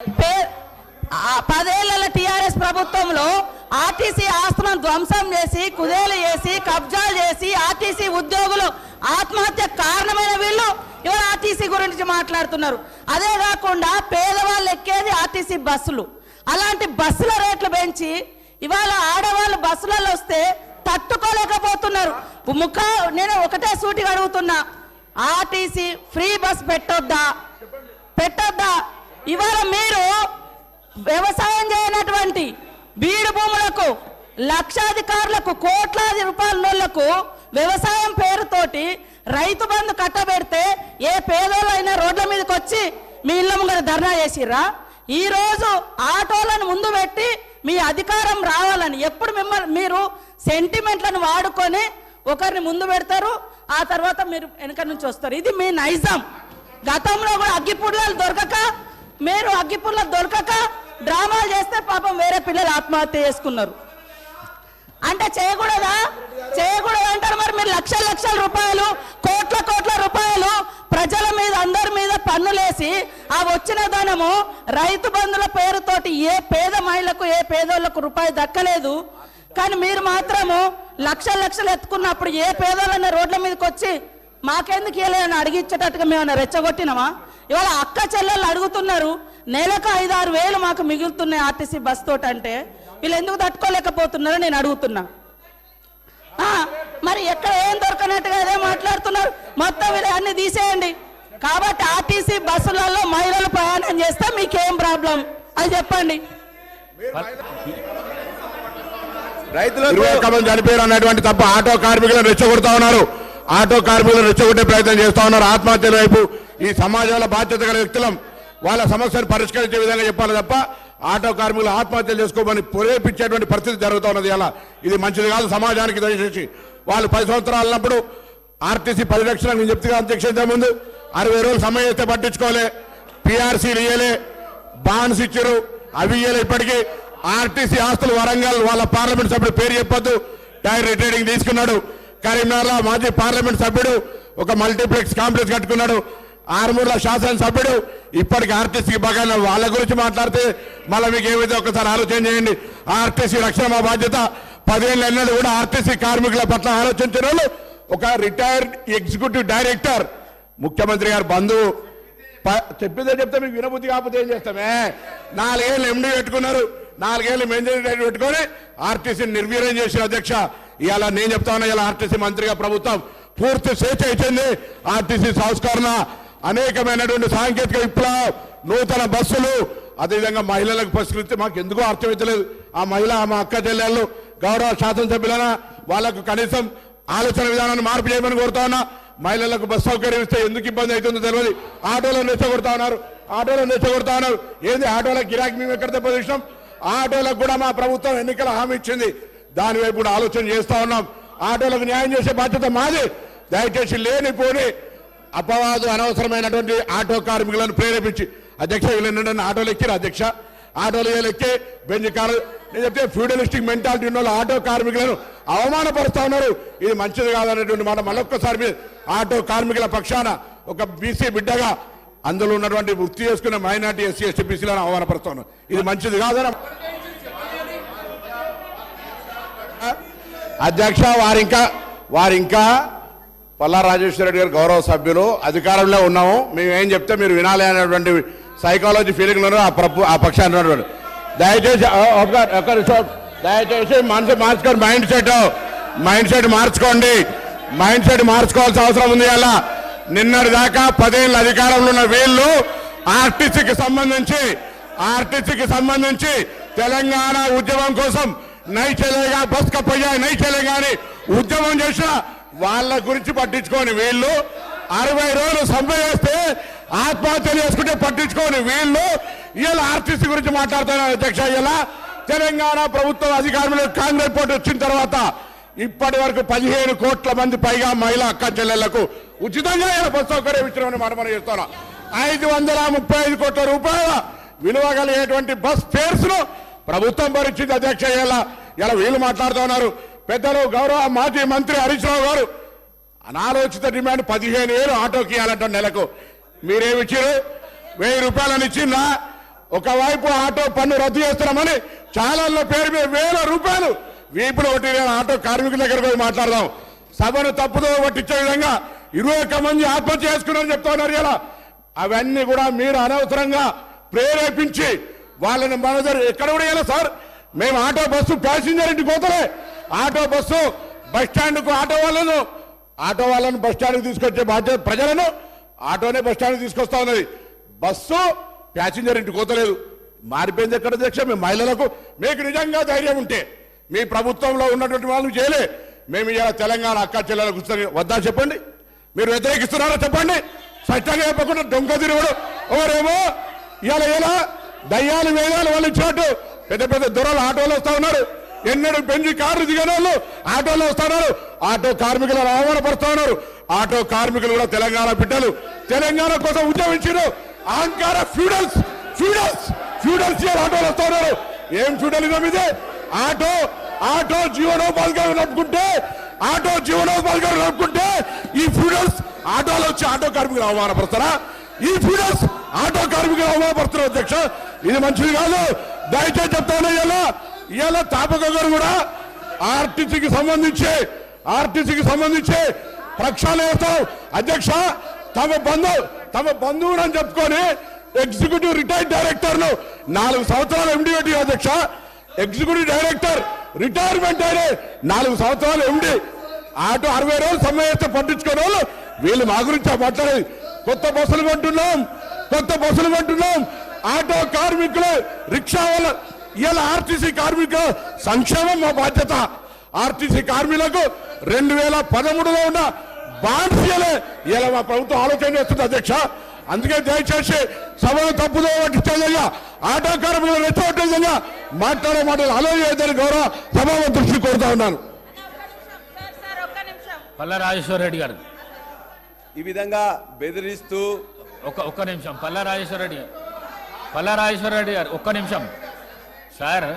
10 ఏళ్ల టీఆర్ఎస్ ప్రభుత్వంలో ఆర్టీసీ ఆస్తులను ధ్వంసం చేసి కుదేలు చేసి కబ్జాలు చేసి ఆర్టీసీ ఉద్యోగులు ఆత్మహత్య కారణమైన వీళ్ళు ఇవాళ ఆర్టీసీ గురించి మాట్లాడుతున్నారు. అదే కాకుండా పేదవాళ్ళు ఎక్కేది ఆర్టీసీ బస్సులు. అలాంటి బస్సుల రేట్లు పెంచి ఇవాళ ఆడవాళ్ళు బస్సులలో వస్తే తట్టుకోలేకపోతున్నారు. నేను ఒకటే సూటిగా అడుగుతున్నా, ఆర్టీసీ ఫ్రీ బస్ పెట్టొద్దా? ఇవాళ మీరు వ్యవసాయం చేయనటువంటి బీడు భూములకు లక్షాధికారులకు కోట్లాది రూపాయలకు వ్యవసాయం పేరుతోటి రైతు బంధు కట్టబెడితే ఏ పేదోళ్ళైనా రోడ్ల మీదకి వచ్చి మీ ఇళ్ళ ముంగర ధర్నా చేసిర్రా? ఈ రోజు ఆటోలను ముందు పెట్టి మీ అధికారం రావాలని ఎప్పుడు మీరు సెంటిమెంట్లను వాడుకొని ఒకరిని ముందు పెడతారు, ఆ తర్వాత మీరు వెనక నుంచి వస్తారు. ఇది మీ నైజం. గతంలో కూడా అగ్గిపుల్లలు దొరకక డ్రామాలు చేస్తే పాపం వేరే పిల్లలు ఆత్మహత్య చేసుకున్నారు. అంటే చేయకూడదా అంటారు. మరి మీరు లక్షల రూపాయలు కోట్ల రూపాయలు ప్రజల మీద అందరి మీద పన్నులేసి ఆ వచ్చిన ధనము రైతు బంధుల పేరుతోటి ఏ పేద మహిళకు ఏ పేదోళ్లకు రూపాయి దక్కలేదు. కానీ మీరు మాత్రము లక్షలు ఎత్తుకున్నప్పుడు ఏ పేదోళ్ళన్న రోడ్ల మీదకి వచ్చి మాకెందుకు ఇవ్వలేదని అడిగించేటట్టుగా మేమన్నా రెచ్చగొట్టినామా? ఇవాళ అక్క చెల్లెళ్ళు అడుగుతున్నారు, నెలకు 5-6 వేలు మాకు మిగులుతున్నాయి ఆర్టీసీ బస్ తోటి. అంటే వీళ్ళు ఎందుకు తట్టుకోలేకపోతున్నారో నేను అడుగుతున్నా. మరి ఎక్కడ ఏం దొరకనట్టుగా అదే మాట్లాడుతున్నారు. మొత్తం వీళ్ళు అన్ని తీసేయండి. కాబట్టి ఆర్టీసీ బస్సులలో మహిళలు ప్రయాణం చేస్తే మీకేం ప్రాబ్లం అది చెప్పండి. రైతులు చనిపోయారు అన్నటువంటి తప్ప ఆటో కార్మికులను రెచ్చగొడతా ఉన్నారు. ఆటో కార్మికులను రెచ్చగొట్టే ప్రయత్నం చేస్తా ఉన్నారు. ఆత్మహత్యల వైపు ఈ సమాజంలో బాధ్యత గల వ్యక్తులం వాళ్ళ సమస్యను పరిష్కరించే విధంగా చెప్పాలి తప్ప ఆటో కార్మికులు ఆత్మహత్యలు చేసుకోమని ప్రేరేపించేటువంటి పరిస్థితి జరుగుతూ ఉన్నది. అలా ఇది మంచిది కాదు సమాజానికి. దయచేసి వాళ్ళు 10 సంవత్సరాలు అన్నప్పుడు ఆర్టీసీ పరిరక్షణ నేను చెప్తే అధ్యక్ష ముందు 60 రోజులు సమయం ఇస్తే పట్టించుకోలే, పిఆర్సీలు ఇయ్యలే, బాండ్స్ ఇచ్చారు, అవి ఇయ్యలే. ఇప్పటికీ ఆర్టీసీ ఆస్తులు వరంగల్ వాళ్ళ పార్లమెంట్ సభ్యుడు పేరు చెప్పొద్దు టైర్ రిటైరింగ్ తీసుకున్నాడు. కరీంనగర్లో మాజీ పార్లమెంట్ సభ్యుడు ఒక మల్టీప్లెక్స్ కాంప్లెక్స్ కట్టుకున్నాడు. ఆర్మూర్ల శాసనసభ్యుడు ఇప్పటికి ఆర్టీసీకి బాగా వాళ్ళ గురించి మాట్లాడితే మళ్ళీ మీకు ఏమైతే ఒకసారి ఆలోచన చేయండి. ఆర్టీసీ రక్షణ మా బాధ్యత. 10 ఏళ్ళు ఎన్నడూ కూడా ఆర్టీసీ కార్మికుల పట్ల ఆలోచించిన వాళ్ళు ఒక రిటైర్డ్ ఎగ్జిక్యూటివ్ డైరెక్టర్ ముఖ్యమంత్రి గారు బంధువు చెప్పిందే చెప్తే మీకు వినబుద్ధి కాకపోతే ఏం చేస్తామే? 4 ఏళ్ళు ఎండీ పెట్టుకున్నారు, 4 ఏళ్ళు మెయింటెనెన్స్ పెట్టుకొని ఆర్టీసీని నిర్వీర్యం చేసిన అధ్యక్ష. ఇవాళ నేను చెప్తా ఉన్నా, ఇలా ఆర్టీసీ మంత్రిగా ప్రభుత్వం పూర్తి స్వేచ్ఛ ఇచ్చింది. ఆర్టీసీ సంస్కరణ, అనేకమైనటువంటి సాంకేతిక విప్లవం, నూతన బస్సులు, అదేవిధంగా మహిళలకు పరిష్కరిస్తే మాకు ఎందుకో అర్థమవుతలేదు. ఆ మహిళ మా అక్క చెల్లెళ్ళు గౌరవ శాసనసభ్యులన వాళ్ళకు కనీసం ఆలోచన విధానాన్ని మార్పు చేయమని కోరుతా ఉన్నా. మహిళలకు బస్ సౌకర్యం ఇస్తే ఎందుకు ఇబ్బంది అవుతుందో తెలియదు. ఆటోలను రెచ్చగొడతా ఉన్నారు. ఏంది ఆటోలకు గిరాకీ మేము ఎక్కడ దెబ్బతీసినాం? ఆటోలకు కూడా మా ప్రభుత్వం ఎన్నికల హామీ ఇచ్చింది. దాని వైపు కూడా ఆలోచన చేస్తా ఉన్నాం. ఆటోలకు న్యాయం చేసే బాధ్యత మాది. దయచేసి లేనిపోని అపవాదు అనవసరమైనటువంటి ఆటో కార్మికులను ప్రేరేపించి అధ్యక్ష వీళ్ళని ఆటోలు ఎక్కిరు అధ్యక్ష. ఆటోలు ఎక్కి బెంచ్ కారు నేను చెప్తే ఫ్యూడలిస్టిక్ మెంటాలిటీ ఉన్న వాళ్ళు ఆటో కార్మికులను అవమానపరుస్తా ఉన్నారు. ఇది మంచిది కాదనేటువంటి మాట మళ్ళొక్కసారి ఆటో కార్మికుల పక్షాన ఒక బీసీ బిడ్డగా అందులో ఉన్నటువంటి వృత్తి చేసుకునే మైనార్టీ ఎస్సీ ఎస్టీ బీసీలను అవమానపరుస్తా ఉన్నారు. ఇది మంచిది కాదని అధ్యక్ష. వారింకా పల్లా రాజేశ్వర రెడ్డి గారు గౌరవ సభ్యులు అధికారంలో ఉన్నాము, మేము ఏం చెప్తే మీరు వినాలి అనేటువంటి సైకాలజీ ఫీలింగ్ లో ఆ పక్షాన్ని ఉన్నటువంటి దయచేసి మనసు మార్చుకోండి. మైండ్ సెట్ మార్చుకోవాల్సిన అవసరం ఉంది. అలా నిన్నటి దాకా 10 ఏళ్ళ అధికారంలో ఉన్న వీళ్ళు ఆర్టీసీకి సంబంధించి తెలంగాణ ఉద్యమం కోసం నై చలేగా బస్ కప్పయ్యా నై చలేగా అని ఉద్యమం చేసిన వాళ్ళ గురించి పట్టించుకోని వీళ్ళు 60 రోజులు సమ్మె చేస్తే ఆత్మహత్యలు చేసుకుంటే పట్టించుకోని వీళ్ళు ఇలా ఆర్టీసీ గురించి మాట్లాడుతున్నారు అధ్యక్ష. ఇలా తెలంగాణ ప్రభుత్వం అధికారంలో కాంగ్రెస్ పార్టీ వచ్చిన తర్వాత ఇప్పటి వరకు 15 కోట్ల మంది పైగా మహిళా అక్క చెల్లెళ్లకు ఉచితంగా బస్ సౌకర్యం ఇచ్చినామని మనం చేస్తున్నాం. 535 కోట్ల రూపాయల విలువ కలిగేటువంటి బస్ ఫేర్స్ ను ప్రభుత్వం భరించింది అధ్యక్ష. ఇలా వీళ్ళు మాట్లాడుతూ ఉన్నారు. పెద్దలు గౌరవ మాజీ మంత్రి హరీష్ రావు గారు అనాలోచిత డిమాండ్ 15,000 ఆటోకి ఇవ్వాలంట నెలకు. మీరేమిచ్చారు? 1000 రూపాయలని ఇచ్చిందా? ఒకవైపు ఆటో పన్ను రద్దు చేస్తున్నామని ఛానల్లో పేరు మీద వేల రూపాయలు వీపులు కొట్టి ఆటో కార్మికుల దగ్గర పోయి మాట్లాడదాం. సభను తప్పుదో పట్టించే విధంగా 21 మంది ఆత్మహత్య చేసుకున్నారని చెప్తా ఉన్నారు ఇలా. అవన్నీ కూడా మీరు అనవసరంగా ప్రేరేపించి వాళ్ళని మన దగ్గర ఎక్కడ కూడా ఇలా సార్ మేము ఆటో బస్సు ప్యాసింజర్ ఇంటికి పోతలే, ఆటో బస్సు బస్ స్టాండ్కు ఆటో వాళ్ళను బస్ స్టాండ్కి తీసుకొచ్చే బాధ్యత ప్రజలను ఆటోనే బస్ స్టాండ్కి తీసుకొస్తా ఉన్నది. బస్సు ప్యాసింజర్ ఇంటికి పోతలేదు. మారిపోయింది ఎక్కడ అధ్యక్ష? మీ మహిళలకు మీకు నిజంగా ధైర్యం ఉంటే మీ ప్రభుత్వంలో ఉన్నటువంటి వాళ్ళు చేయలే. మేము ఇలా తెలంగాణ అక్క చెల్లెలకు కూర్చొని వద్దా చెప్పండి. మీరు వ్యతిరేకిస్తున్నారో చెప్పండి. స్పష్టంగా చెప్పకుండా దొంగ తిరుగుడు ఎవరేమో ఇలా దయ్యాలు వేదాలు వాళ్ళు ఇచ్చినట్టు పెద్ద పెద్ద దొరలు ఆటోలో వస్తా ఉన్నారు. ఎన్నడూ పెంచి కార్లు దిగిన వాళ్ళు ఆటోలో వస్తా ఉన్నారు. ఆటో కార్మికులను అవమానపరుస్తా ఉన్నారు. ఆటో కార్మికులు కూడా తెలంగాణ బిడ్డలు, తెలంగాణ కోసం ఉద్యమించారు. అహంకార ఫ్యూడల్స్ ఆటోలు వస్తా ఉన్నారు. ఏం ఫ్యూడలిజం ఇది? ఆటో జీవనోపాధిగా నడుపుకుంటే ఈ ఫ్యూడల్స్ ఆటోలో వచ్చి ఆటో కార్మికులు అవమానపరుస్తారా? ఈ ఫ్యూడల్స్ ఆటో కార్మికులు అవమానపరుస్తున్నారు అధ్యక్ష. ఇది మంచిది కాదు. దయచేసి చెప్తాను. ఇలా తాపక గారు కూడా ఆర్టీసీకి సంబంధించి ప్రక్షాళన చేస్తాం అధ్యక్ష. తమ బంధువులు అని చెప్పుకొని ఎగ్జిక్యూటివ్ రిటైర్డ్ డైరెక్టర్ ను 4 సంవత్సరాలు ఎండి పెట్టి అధ్యక్ష. ఎగ్జిక్యూటివ్ డైరెక్టర్ రిటైర్మెంట్ అయిన 4 సంవత్సరాలు ఎండి. ఆటో 60 రోజులు సమ్మె చేస్తే పట్టించుకునే వాళ్ళు వీళ్ళు మా గురించి మాట్లాడేది. కొత్త బస్సులు కొంటున్నాం. ఆటో కార్మికులు, రిక్షా వాళ్ళ ఇలా ఆర్టీసీ కార్మికుల సంక్షేమం మా బాధ్యత. ఆర్టీసీ కార్మికులకు 2013లో ఉన్న బాండ్స్ ఇలా మా ప్రభుత్వం ఆలోచన చేస్తుంది అధ్యక్ష. అందుకే దయచేసి సభను తప్పుదో పట్టించే విధంగా, ఆటో కార్మికులు రెచ్చగొట్టే విధంగా మాట్లాడే మాటలు ఆలోచించని గౌరవ సభాపతి దృష్టి కోరుతా ఉన్నాను. పల్లా రాజేశ్వర రెడ్డి గారు ఈ విధంగా బెదిరిస్తూ ఒక్క నిమిషం. పల్లా రాజేశ్వర రెడ్డి గారు ఒక్క నిమిషం సార్.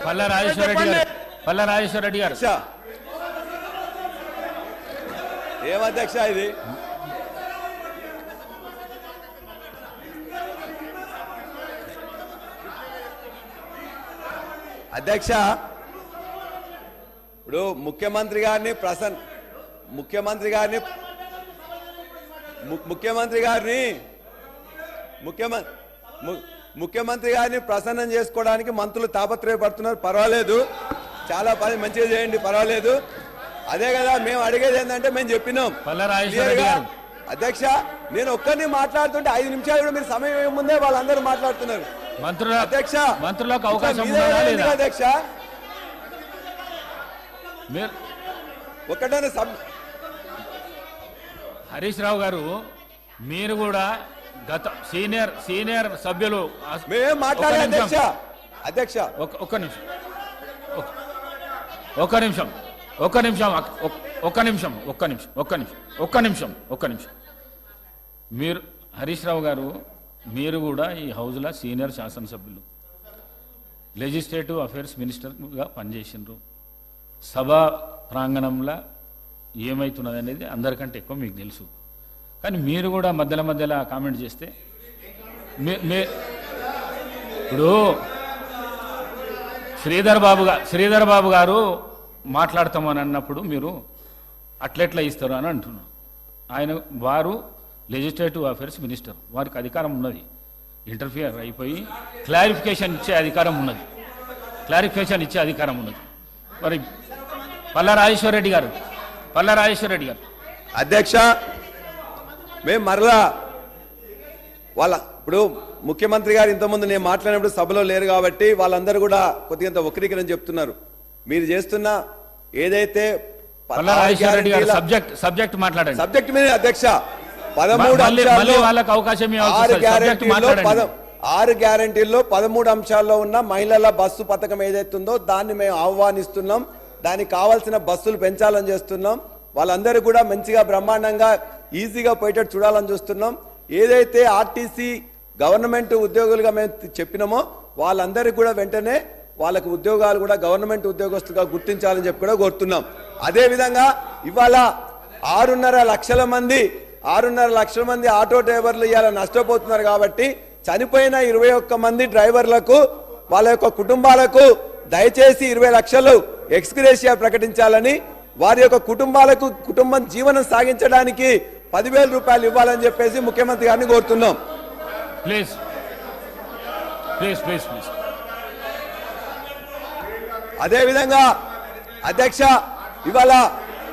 పల్లా రాజేశ్వర రెడ్డి గారు ఏమధ్యక్ష ఇది? అధ్యక్ష, ఇప్పుడు ముఖ్యమంత్రి గారిని ప్రసన్నం చేసుకోవడానికి మంత్రులు తాపత్రయపడుతున్నారు. పర్వాలేదు, చాలా పని మంచిగా చేయండి, పర్వాలేదు. అదే కదా మేము అడిగేది ఏంటంటే మేము చెప్పినాం. అధ్యక్ష, నేను ఒక్కరిని మాట్లాడుతుంటే 5 నిమిషాలు కూడా మీరు సమయం ముందే వాళ్ళందరూ మాట్లాడుతున్నారు. అధ్యక్ష, మంత్రులకు అవకాశం అధ్యక్ష ఒకటే హరీష్ రావు గారు, మీరు కూడా గత సీనియర్ సభ్యులు మేమేం మాట్లాడాలి అధ్యక్ష. అధ్యక్ష ఒక్క నిమిషం. మీరు హరీష్ రావు గారు, మీరు కూడా ఈ హౌజ్లో సీనియర్ శాసనసభ్యులు, లెజిస్లేటివ్ అఫైర్స్ మినిస్టర్గా పనిచేసినారు. సభా ప్రాంగణంలో ఏమవుతున్నది అనేది అందరికంటే ఎక్కువ మీకు తెలుసు. కానీ మీరు కూడా మధ్యలో కామెంట్ చేస్తే ఇప్పుడు శ్రీధర్ బాబు గారు మాట్లాడతామని అన్నప్పుడు మీరు అట్లెట్లా ఇస్తారు అని అంటున్నారు. వారు లెజిస్లేటివ్ అఫైర్స్ మినిస్టర్, వారికి అధికారం ఉన్నది. ఇంటర్ఫియర్ అయిపోయి క్లారిఫికేషన్ ఇచ్చే అధికారం ఉన్నది. మరి పల్లా రాజేశ్వర రెడ్డి గారు అధ్యక్ష, మేము మరలా ఇప్పుడు ముఖ్యమంత్రి గారు ఇంతకుముందు నేను మాట్లాడినప్పుడు సభలో లేరు కాబట్టి వాళ్ళందరూ కూడా కొద్దిగా వక్రీకరణ చెప్తున్నారు. మీరు చేస్తున్న ఏదైతే సబ్జెక్ట్ మాట్లాడండి. సబ్జెక్ట్ మీద అధ్యక్ష 6 గ్యారంటీల్లో 13 అంశాల్లో ఉన్న మహిళల బస్సు పథకం ఏదైతుందో దాన్ని మేము ఆహ్వానిస్తున్నాం. దానికి కావాల్సిన బస్సులు పెంచాలని చేస్తున్నాం. వాళ్ళందరూ కూడా మంచిగా బ్రహ్మాండంగా ఈజీగా పోయేటట్టు చూడాలని చూస్తున్నాం. ఏదైతే ఆర్టీసీ గవర్నమెంట్ ఉద్యోగులుగా మేము చెప్పినామో వాళ్ళందరికీ కూడా వెంటనే వాళ్ళకు ఉద్యోగాలు కూడా గవర్నమెంట్ ఉద్యోగస్తులుగా గుర్తించాలని చెప్పి కూడా కోరుతున్నాం. అదేవిధంగా ఇవాళ 6.5 లక్షల మంది ఆటో డ్రైవర్లు ఇవాళ నష్టపోతున్నారు. కాబట్టి చనిపోయిన 21 మంది డ్రైవర్లకు వాళ్ళ యొక్క కుటుంబాలకు దయచేసి 20 లక్షలు ఎక్స్గ్రేషియా ప్రకటించాలని, వారి యొక్క కుటుంబం జీవనం సాగించడానికి 10,000 రూపాయలు ఇవ్వాలని చెప్పేసి ముఖ్యమంత్రి గారిని కోరుతున్నాం. Please please please please. అదేవిధంగా అధ్యక్ష, ఇవాళ